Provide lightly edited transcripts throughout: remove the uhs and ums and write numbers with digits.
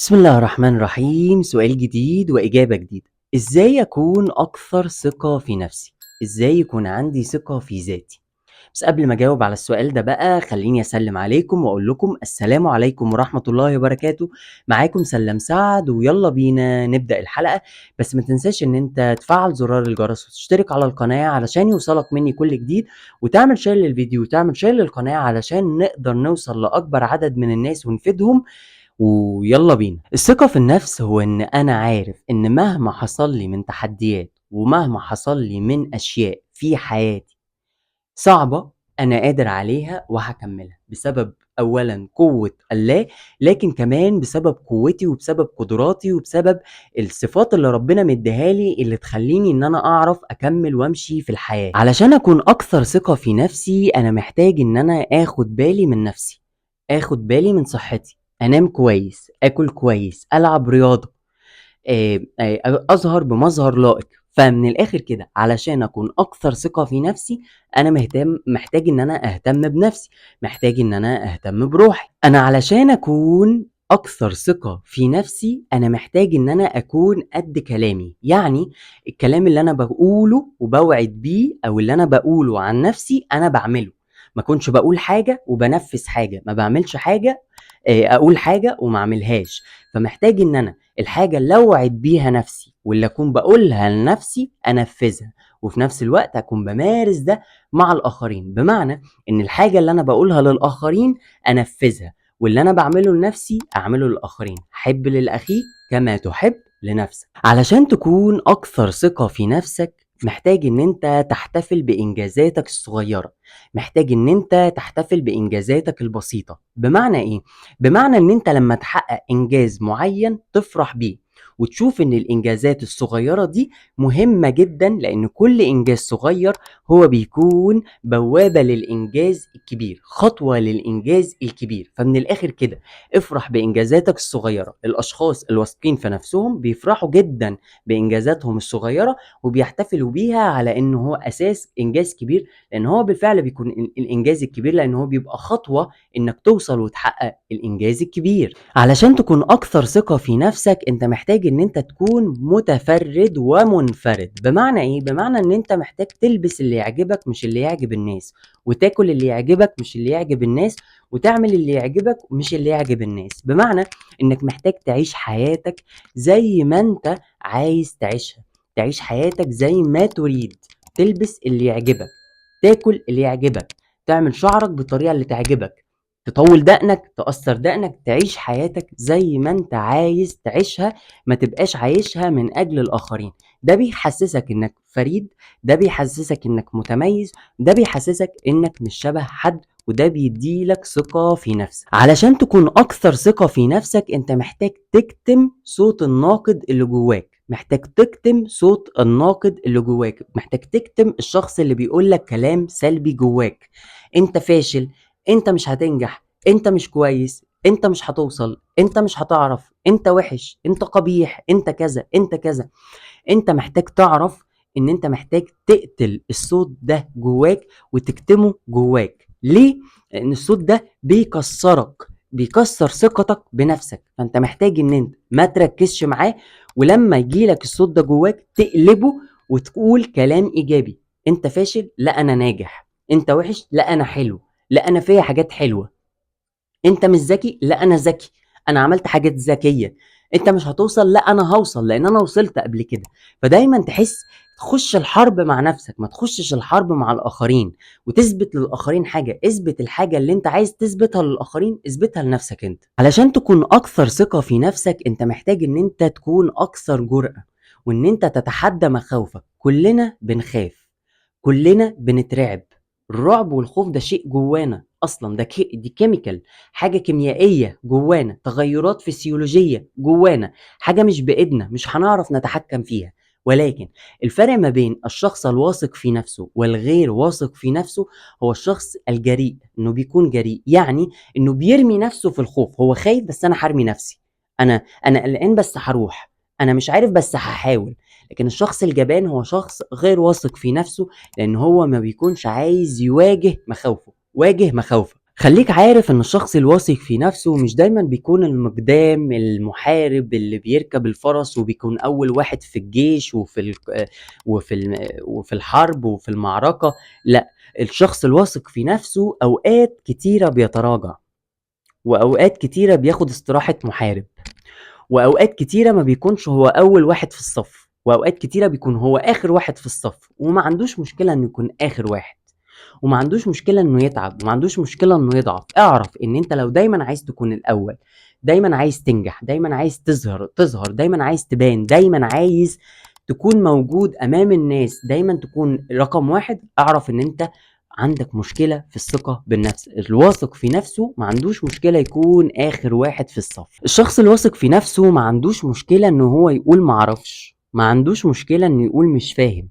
بسم الله الرحمن الرحيم. سؤال جديد وإجابة جديدة. إزاي أكون أكثر ثقة في نفسي؟ إزاي يكون عندي ثقة في ذاتي؟ بس قبل ما أجاوب على السؤال ده بقى خليني أسلم عليكم وأقول لكم السلام عليكم ورحمة الله وبركاته. معاكم سلام سعد ويلا بينا نبدأ الحلقة. بس ما تنساش إن أنت تفعل زرار الجرس وتشترك على القناة علشان يوصلك مني كل جديد، وتعمل شير للفيديو وتعمل شير للقناة علشان نقدر نوصل لأكبر عدد من الناس ونفيدهم. ويلا بينا. الثقة في النفس هو ان انا عارف ان مهما حصل لي من تحديات ومهما حصل لي من اشياء في حياتي صعبة، انا قادر عليها وهكملها بسبب اولا قوة الله، لكن كمان بسبب قوتي وبسبب قدراتي وبسبب الصفات اللي ربنا مديهالي اللي تخليني ان انا اعرف اكمل وامشي في الحياة. علشان اكون اكثر ثقة في نفسي انا محتاج ان انا اخد بالي من نفسي، اخد بالي من صحتي، انام كويس، اكل كويس، العب رياضة، اظهر بمظهر لائق. فمن الاخر كده علشان اكون اكثر ثقة في نفسي انا محتاج ان انا اهتم بنفسي، محتاج ان انا اهتم بروحي. انا علشان اكون اكثر ثقة في نفسي انا محتاج ان انا اكون قد كلامي، يعني الكلام اللي انا بقوله وبوعد بيه او اللي انا بقوله عن نفسي انا بعمله. ما كنتش بقول حاجة وبنفذ حاجة، ما بعملش حاجة اقول حاجة وما اعملهاش. فمحتاج ان انا الحاجة اللي اوعد بيها نفسي واللي اكون بقولها لنفسي انفذها، وفي نفس الوقت اكون بمارس ده مع الاخرين، بمعنى ان الحاجة اللي انا بقولها للاخرين انفذها، واللي انا بعمله لنفسي اعمله للاخرين. حب للاخيك كما تحب لنفسك. علشان تكون اكثر ثقة في نفسك محتاج ان انت تحتفل بانجازاتك الصغيرة، محتاج ان انت تحتفل بانجازاتك البسيطة. بمعنى ايه؟ بمعنى ان انت لما تحقق انجاز معين تفرح بيه وتشوف ان الانجازات الصغيرة دي مهمة جدا، لان كل انجاز صغير هو بيكون بوابة للانجاز الكبير، خطوة للانجاز الكبير. فمن الاخر كده افرح بانجازاتك الصغيرة. الاشخاص الواثقين في نفسهم بيفرحوا جدا بانجازاتهم الصغيرة وبيحتفلوا بيها على انه هو اساس انجاز كبير، لان هو بالفعل بيكون الانجاز الكبير، لان هو بيبقى خطوة انك توصل وتحقق الانجاز الكبير. علشان تكون اكثر ثقة في نفسك انت محتاج ان انت تكون متفرد ومنفرد. بمعنى ايه؟ بمعنى ان انت محتاج تلبس اللي يعجبك مش اللي يعجب الناس، وتاكل اللي يعجبك مش اللي يعجب الناس، وتعمل اللي يعجبك مش اللي يعجب الناس. بمعنى انك محتاج تعيش حياتك زي ما انت عايز تعيشها، تعيش حياتك زي ما تريد، تلبس اللي يعجبك، تاكل اللي يعجبك، تعمل شعرك بالطريقة اللي تعجبك، تطول دقنك، تقصر دقنك، تعيش حياتك زي ما انت عايز تعيشها، ما تبقاش عايشها من اجل الاخرين. ده بيحسسك انك فريد، ده بيحسسك انك متميز، ده بيحسسك انك مش شبه حد، وده بيديلك ثقة في نفسك. علشان تكون اكثر ثقة في نفسك انت محتاج تكتم صوت الناقد اللي جواك، محتاج تكتم صوت الناقد اللي جواك، محتاج تكتم الشخص اللي بيقولك كلام سلبي جواك. انت فاشل، انت مش هتنجح، انت مش كويس، انت مش هتوصل، انت مش هتعرف، انت وحش، انت قبيح، انت كذا، انت كذا. انت محتاج تعرف ان انت محتاج تقتل الصوت ده جواك وتكتمه جواك. ليه؟ لان الصوت ده بيكسرك، بيكسر ثقتك بنفسك. فانت محتاج ان انت ما تركزش معاه، ولما يجيلك الصوت ده جواك تقلبه وتقول كلام ايجابي. انت فاشل، لا انا ناجح. انت وحش، لا انا حلو، لا انا فيا حاجات حلوة. انت مش ذكي، لا انا ذكي، انا عملت حاجات ذكيه. انت مش هتوصل، لا انا هوصل لان انا وصلت قبل كده. فدايما تخش الحرب مع نفسك، ما تخشش الحرب مع الاخرين وتثبت للاخرين حاجه. اثبت الحاجه اللي انت عايز تثبتها للاخرين اثبتها لنفسك انت. علشان تكون اكثر ثقه في نفسك انت محتاج ان انت تكون اكثر جرأة، وان انت تتحدى مخاوفك. كلنا بنخاف، كلنا بنترعب. الرعب والخوف ده شيء جوانا اصلا، دي كيميكال، حاجه كيميائيه جوانا، تغيرات فسيولوجيه جوانا، حاجه مش بايدنا، مش هنعرف نتحكم فيها. ولكن الفرق ما بين الشخص الواثق في نفسه والغير واثق في نفسه هو الشخص الجريء، انه بيكون جريء، يعني انه بيرمي نفسه في الخوف. هو خايف بس انا هرمي نفسي، انا قلقان بس هروح، انا مش عارف بس هحاول. لكن الشخص الجبان هو شخص غير واثق في نفسه، لان هو ما بيكونش عايز يواجه مخاوفه. واجه مخاوفك، خلّيك عارف إن الشخص الواثق في نفسه مش دايمًا بيكون المقدام المحارب اللي بيركب الفرس وبيكون أول واحد في الجيش وفي الحرب وفي المعركة، لأ، الشخص الواثق في نفسه أوقات كتيرة بيتراجع، وأوقات كتيرة بياخد استراحة محارب، وأوقات كتيرة ما بيكونش هو أول واحد في الصف، وأوقات كتيرة بيكون هو آخر واحد في الصف، وما عندوش مشكلة إنه يكون آخر واحد. وما عندوش مشكلة إنه يتعب، وما عندوش مشكلة إنه يضعف. اعرف إن أنت لو دايمًا عايز تكون الأول، دايمًا عايز تنجح، دايمًا عايز تظهر، دايمًا عايز تبان، دايمًا عايز تكون موجود أمام الناس، دايمًا تكون رقم 1، اعرف إن أنت عندك مشكلة في الثقة بالنفس. الواثق في نفسه ما عندوش مشكلة يكون آخر واحد في الصف. الشخص الواثق في نفسه ما عندوش مشكلة إن هو يقول ما أعرفش، ما عندوش مشكلة إنه يقول مش فاهم،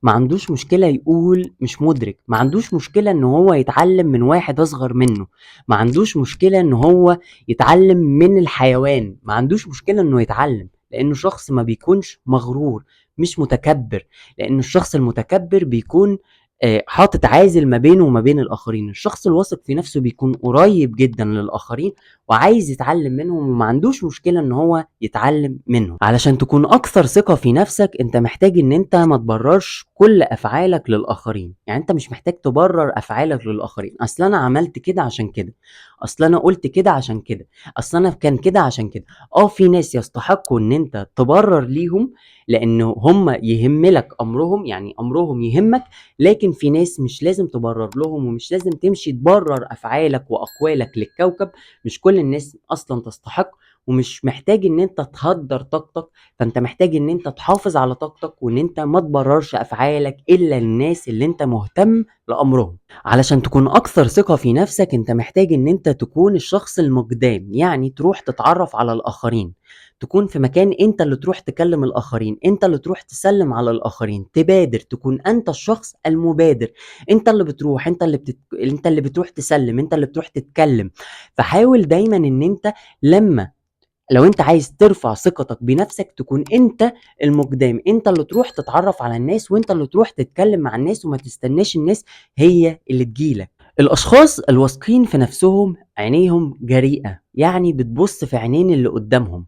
ما عندوش مشكلة يقول مش مدرك، ما عندوش مشكلة ان هو يتعلم من واحد اصغر منه، ما عندوش مشكلة ان هو يتعلم من الحيوان، ما عندوش مشكلة انه يتعلم، لانه شخص ما بيكونش مغرور، مش متكبر. لان الشخص المتكبر بيكون حاطط عازل ما بينه وما بين الاخرين. الشخص الواثق في نفسه بيكون قريب جدا للاخرين وعايز يتعلم منهم، وما عندوش مشكلة ان هو يتعلم منهم. علشان تكون اكثر ثقة في نفسك انت محتاج ان انت ما تبررش كل افعالك للاخرين. يعني انت مش محتاج تبرر افعالك للاخرين، اصل انا عملت كده عشان كده، اصل انا قلت كده عشان كده، اصل انا كان كده عشان كده. في ناس يستحقوا ان انت تبرر ليهم لانه هم يهم لك امرهم، يعني امرهم يهمك، لكن في ناس مش لازم تبرر لهم، ومش لازم تمشي تبرر افعالك واقوالك للكوكب. مش كل الناس اصلا تستحق، ومش محتاج ان انت تهدر طاقتك. فانت محتاج ان انت تحافظ على طاقتك، وان انت ما تبررش افعالك الا للناس اللي انت مهتم لامرهم. علشان تكون اكثر ثقة في نفسك انت محتاج ان انت تكون الشخص المقدام، يعني تروح تتعرف على الاخرين، تكون في مكان انت اللي تروح تكلم الاخرين، انت اللي تروح تسلم على الاخرين، تبادر، تكون انت الشخص المبادر. انت اللي بتروح، انت اللي بتروح تسلم، انت اللي بتروح تتكلم. فحاول دايما ان انت لو انت عايز ترفع ثقتك بنفسك تكون انت المقدام، انت اللي تروح تتعرف على الناس، وانت اللي تروح تتكلم مع الناس، وما تستناش الناس هي اللي تجيلك. الاشخاص الواثقين في نفسهم عينيهم جريئة، يعني بتبص في عينين اللي قدامهم.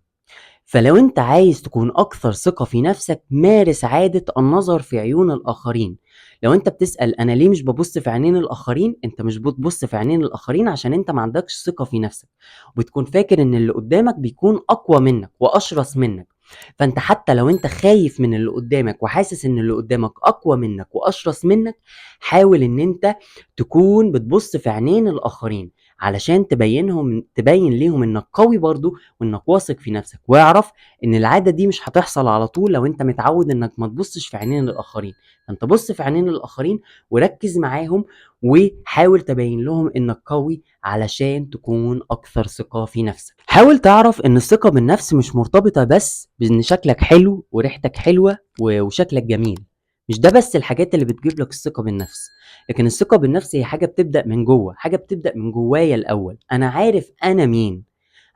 فلو انت عايز تكون اكثر ثقة في نفسك مارس عادة النظر في عيون الاخرين. لو انت بتسأل انا ليه مش ببص في عينين الاخرين، انت مش بتبص في عينين الاخرين عشان انت ما عندكش ثقة في نفسك، وبتكون فاكر ان اللي قدامك بيكون اقوى منك واشرس منك. فانت حتى لو انت خايف من اللي قدامك وحاسس ان اللي قدامك اقوى منك واشرس منك، حاول ان انت تكون بتبص في عينين الاخرين علشان تبين ليهم انك قوي برضو، وانك واثق في نفسك. واعرف ان العادة دي مش هتحصل على طول لو انت متعود انك ما تبصش في عينين الاخرين. فانت بص في عينين الاخرين وركز معاهم، وحاول تبين لهم انك قوي علشان تكون اكثر ثقة في نفسك. حاول تعرف ان الثقة بالنفس مش مرتبطة بس بان شكلك حلو وريحتك حلوة وشكلك جميل. مش ده بس الحاجات اللي بتجيب لك الثقة بالنفس، لكن الثقة بالنفس هي حاجة بتبدأ من جوه، حاجة بتبدأ من جوايا الأول. أنا عارف أنا مين،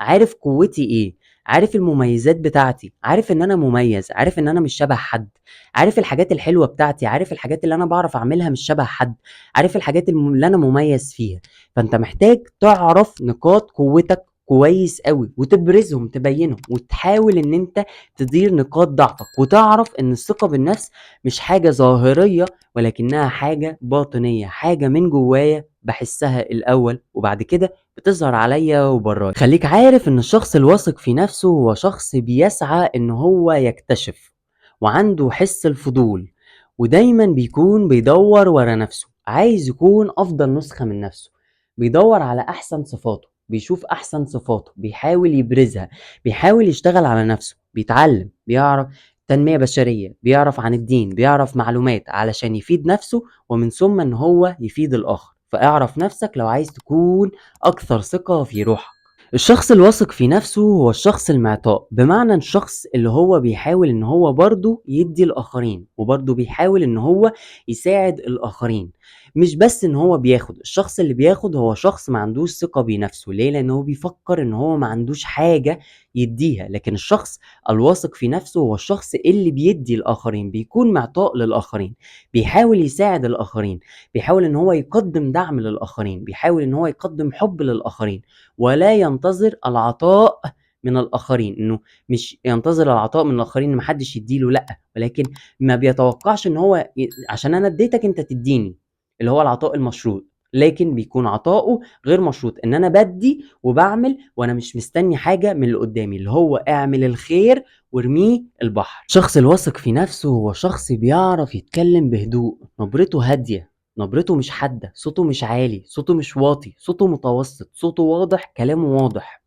عارف قوتي إيه، عارف المميزات بتاعتي، عارف إن أنا مميز، عارف إن أنا مش شبه حد، عارف الحاجات الحلوة بتاعتي، عارف الحاجات اللي أنا بعرف أعملها مش شبه حد، عارف الحاجات اللي أنا مميز فيها. فأنت محتاج تعرف نقاط قوتك كويس قوي وتبرزهم، تبينهم، وتحاول ان انت تدير نقاط ضعفك، وتعرف ان الثقة بالنفس مش حاجة ظاهرية، ولكنها حاجة باطنية، حاجة من جوايا بحسها الأول، وبعد كده بتظهر عليا وبرايا. خليك عارف ان الشخص الواثق في نفسه هو شخص بيسعى ان هو يكتشف، وعنده حس الفضول، ودايما بيكون بيدور ورا نفسه، عايز يكون أفضل نسخة من نفسه، بيدور على أحسن صفاته، بيشوف أحسن صفاته، بيحاول يبرزها، بيحاول يشتغل على نفسه، بيتعلم، بيعرف تنمية بشرية، بيعرف عن الدين، بيعرف معلومات علشان يفيد نفسه، ومن ثم ان هو يفيد الاخر. فاعرف نفسك لو عايز تكون اكثر ثقة في روحك. الشخص الواثق في نفسه هو الشخص المعطاء، بمعنى الشخص اللي هو بيحاول ان هو برضه يدي الاخرين، وبرضه بيحاول ان هو يساعد الاخرين، مش بس ان هو بياخد. الشخص اللي بياخد هو شخص ما عندوش ثقة بنفسه. ليه؟ لان هو بيفكر ان هو ما عندوش حاجة يديها. لكن الشخص الواثق في نفسه هو الشخص اللي بيدي الاخرين، بيكون معطاء للاخرين، بيحاول يساعد الاخرين، بيحاول ان هو يقدم دعم للاخرين، بيحاول ان هو يقدم حب للاخرين، ولا ينتظر العطاء من الآخرين. إنه مش ينتظر العطاء من الآخرين إن ما حدش يدّي له لأ، ولكن ما بيتوقعش إن هو عشان أنا اديتك أنت تدّيني، اللي هو العطاء المشروط. لكن بيكون عطاؤه غير مشروط، إن أنا بادّي وباعمل وأنا مش مستني حاجة من اللي قدّامي، اللي هو اعمل الخير وارميه البحر. الشخص الواثق في نفسه هو شخص بيعرف يتكلم بهدوء، نبرته هادية، نبرته مش حادة، صوته مش عالي، صوته مش واطي، صوته متوسط، صوته واضح، كلامه واضح.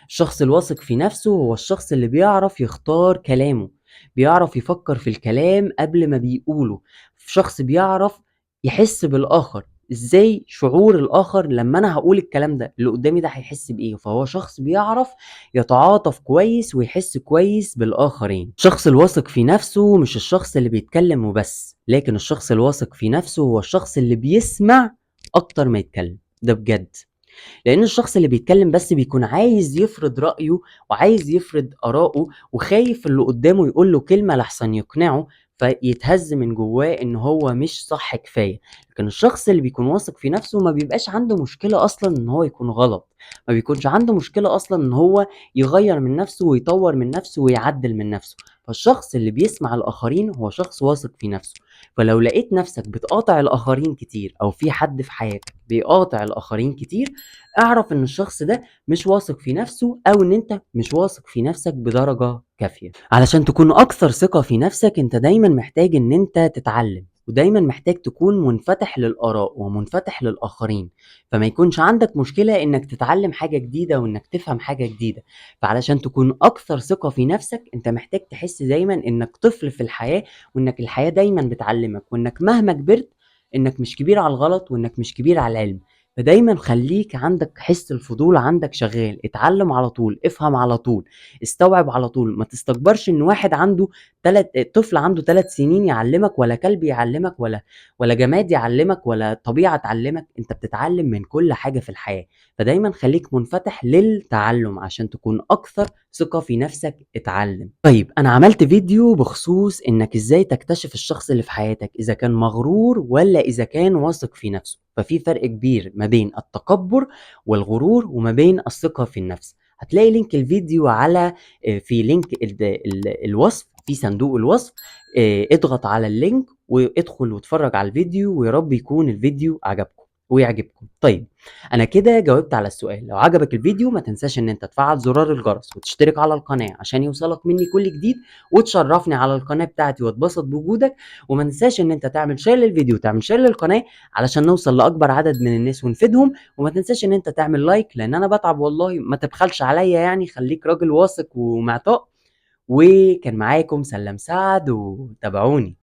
الشخص الواثق في نفسه هو الشخص اللي بيعرف يختار كلامه، بيعرف يفكر في الكلام قبل ما بيقوله، شخص بيعرف يحس بالآخر، ازاي شعور الآخر لما انا هقول الكلام ده اللي قدامي ده هيحس بإيه. فهو شخص بيعرف يتعاطف كويس ويحس كويس بالآخرين. الشخص الواثق في نفسه مش الشخص اللي بيتكلم وبس، لكن الشخص الواثق في نفسه هو الشخص اللي بيسمع اكتر ما يتكلم. ده بجد. لان الشخص اللي بيتكلم بس بيكون عايز يفرض رأيه وعايز يفرض آراءه، وخايف اللي قدامه يقول له كلمة لحسن يقنعه فيتهز من جواه ان هو مش صح كفاية. لكن الشخص اللي بيكون واثق في نفسه ما بيبقاش عنده مشكلة اصلا ان هو يكون غلط، ما بيكونش عنده مشكلة اصلا ان هو يغير من نفسه ويطور من نفسه ويعدل من نفسه. فالشخص اللي بيسمع الآخرين هو شخص واثق في نفسه. فلو لقيت نفسك بتقاطع الآخرين كتير، أو في حد في حياتك بيقاطع الآخرين كتير، اعرف ان الشخص ده مش واثق في نفسه، او ان انت مش واثق في نفسك بدرجة كافية. علشان تكون اكثر ثقة في نفسك انت دايما محتاج ان انت تتعلم، ودايما محتاج تكون منفتح للآراء ومنفتح للآخرين. فما يكونش عندك مشكلة انك تتعلم حاجة جديدة وانك تفهم حاجة جديدة. فعلشان تكون اكثر ثقة في نفسك انت محتاج تحس دايما انك طفل في الحياة، وانك الحياة دايما بتعلمك، وانك مهما كبرت انك مش كبير على الغلط وانك مش كبير على العلم. فدايما خليك عندك حس الفضول، عندك شغال، اتعلم على طول، افهم على طول، استوعب على طول. ما تستكبرش ان واحد عنده طفل عنده 3 سنين يعلمك، ولا كلب يعلمك، ولا جماد يعلمك، ولا طبيعة تعلمك. انت بتتعلم من كل حاجة في الحياة. فدايما خليك منفتح للتعلم عشان تكون اكثر ثقة في نفسك. اتعلم. طيب انا عملت فيديو بخصوص انك ازاي تكتشف الشخص اللي في حياتك اذا كان مغرور ولا اذا كان واثق في نفسه. ففي فرق كبير ما بين التكبر والغرور وما بين الثقة في النفس. هتلاقي لينك الفيديو على في لينك الوصف، في صندوق الوصف. اضغط على اللينك وادخل واتفرج على الفيديو، ويا رب يكون الفيديو عجبكم ويعجبكم. طيب انا كده جاوبت على السؤال. لو عجبك الفيديو ما تنساش ان انت تفعل زرار الجرس وتشترك على القناة عشان يوصلك مني كل جديد، وتشرفني على القناة بتاعتي واتبسط بوجودك. وما تنساش ان انت تعمل شير للفيديو وتعمل شير للقناة علشان نوصل لاكبر عدد من الناس ونفيدهم. وما تنساش ان انت تعمل لايك لان انا بتعب والله، ما تبخلش عليا يعني، خليك راجل واثق ومعطاء. وكان معاكم سلام سعد، وتابعوني.